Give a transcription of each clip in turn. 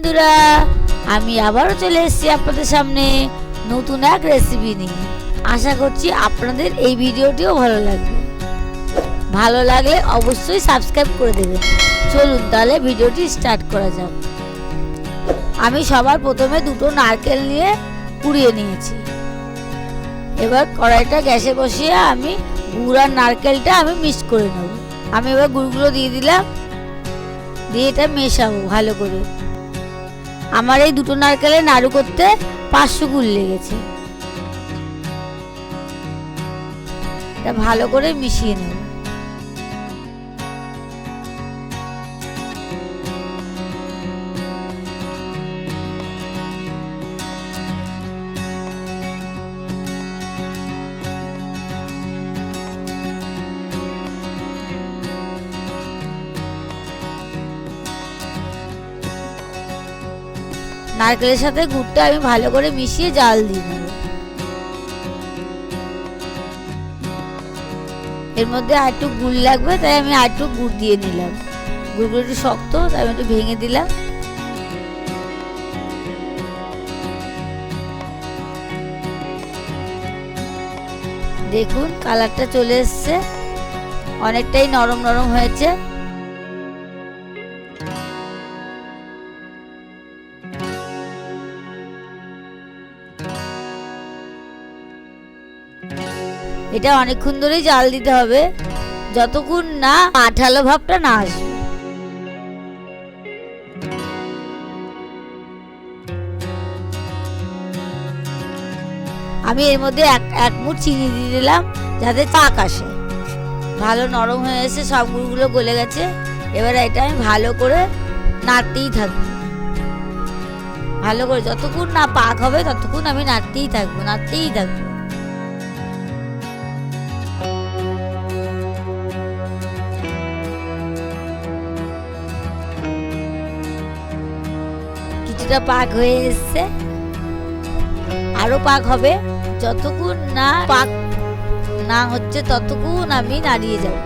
বন্ধুরা, আমি আবারও চলে এসেছি আপনাদের সামনে নতুন এক রেসিপি নিয়ে। আশা করছি আপনাদের এই ভিডিওটিও ভালো লাগবে। ভালো লাগলে অবশ্যই সাবস্ক্রাইব করে দেবেন। চলুন তাহলে ভিডিওটি স্টার্ট করা যাক। আমি সবার প্রথমে দুটো নারকেল নিয়ে কুড়িয়ে নিয়েছি। এবার কড়াইটা গ্যাসে বসিয়ে আমি গুড় আর নারকেলটা আমি মিক্স করে নেব। আমি এবার গুড়গুলো দিয়ে দিলাম, দিয়ে এটা মেশাবো ভালো করে। আমার এই দুটো নারকেলের নাড়ু করতে 500 গুড় লেগেছে। এটা ভালো করে মিশিয়ে নেব। নারকেলের সাথে গুড়টা আমি ভালো করে মিশিয়ে জাল দিয়ে নেব। এর মধ্যে আর একটু গুড় লাগবে, তাই আমি আর একটু গুড় দিয়ে নিলাম। গুড়গুলো একটু শক্ত, তাই আমি একটু ভেঙে দিলাম। দেখুন কালারটা চলে এসছে, অনেকটাই নরম নরম হয়েছে। এটা অনেকক্ষণ ধরেই জাল দিতে হবে, যতক্ষণ না আঠালো ভাবটা না আসবে। আমি এর মধ্যে এক মুঠ চিনি দিয়ে দিলাম, যাতে পাক আসে। ভালো নরম হয়ে এসে সব গুড়গুলো গলে গেছে। এবার এটা আমি ভালো করে নাড়তেই থাকবো, ভালো করে যতক্ষণ না পাক হবে ততক্ষণ আমি নাড়তেই থাকবো। কিছুটা পাক হয়ে এসছে, আরো পাক হবে। যতক্ষণ না পাক না হচ্ছে ততক্ষণ আমি নাড়িয়ে যাব।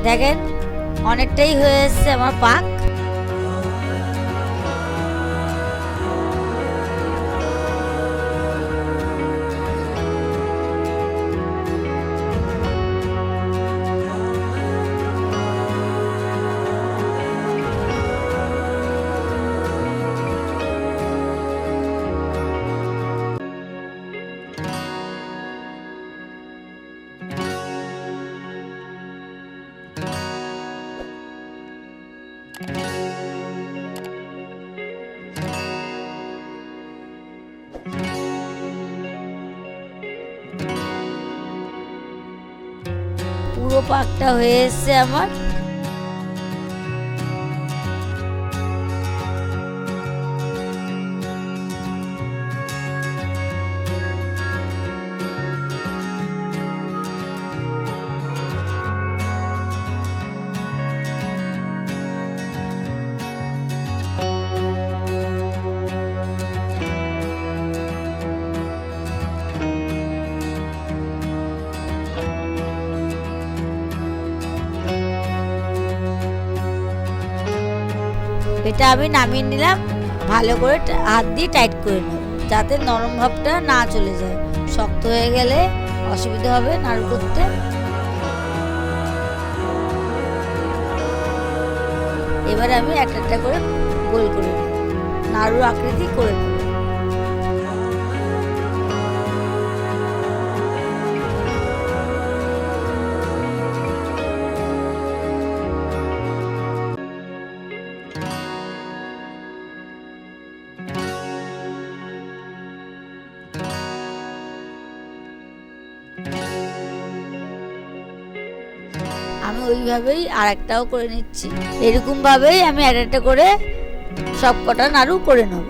দেখেন অনেকটাই হয়ে এসছে আমার পাক। পুরো পাকটা হয়ে এসছে আমার। এটা আমি নামিয়ে নিলাম, ভালো করে হাত দিয়ে টাইট করে নেব, যাতে নরম ভাবটা না চলে যায়। শক্ত হয়ে গেলে অসুবিধা হবে নাড়ু করতে। এবার আমি একটা একটা করে গোল করে নেব, নাড়ু আকৃতি করে নেব। আমি ওইভাবেই আর একটাও করে নিচ্ছি। এরকম ভাবেই আমি একটা করে সব কটা নাড়ু করে নেব।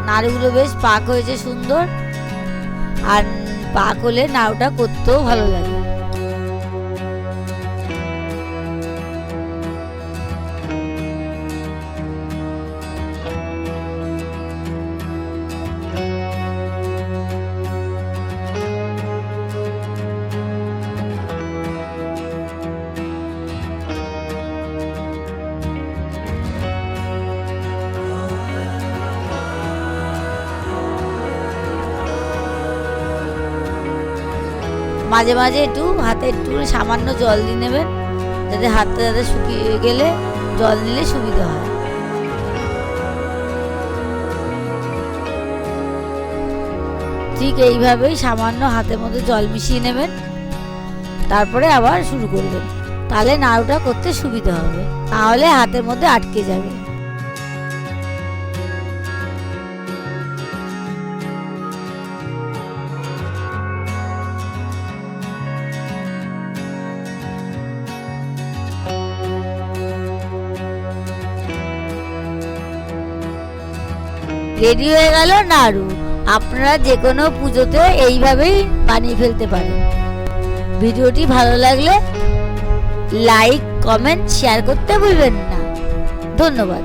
নাড়ুগুলো বেশ পাক হয়েছে সুন্দর, আর পাক হলে নাড়ুটা করতেও ভালো লাগে। মাঝে মাঝে একটু হাতে একটু সামান্য জল দিয়ে নেবেন, যাতে হাতটা যাতে শুকিয়ে গেলে জল নিলে সুবিধা হয়। ঠিক এইভাবেই সামান্য হাতের মধ্যে জল মিশিয়ে নেবেন, তারপরে আবার শুরু করবেন। তাহলে নাড়ুটা করতে সুবিধা হবে, তাহলে হাতের মধ্যে আটকে যাবে। রেডি হয়ে গেল নাড়ু। আপনারা যে কোনো পুজোতে এইভাবেই বানিয়ে ফেলতে পারেন। ভিডিওটি ভালো লাগলে লাইক, কমেন্ট, শেয়ার করতে ভুলবেন না। ধন্যবাদ।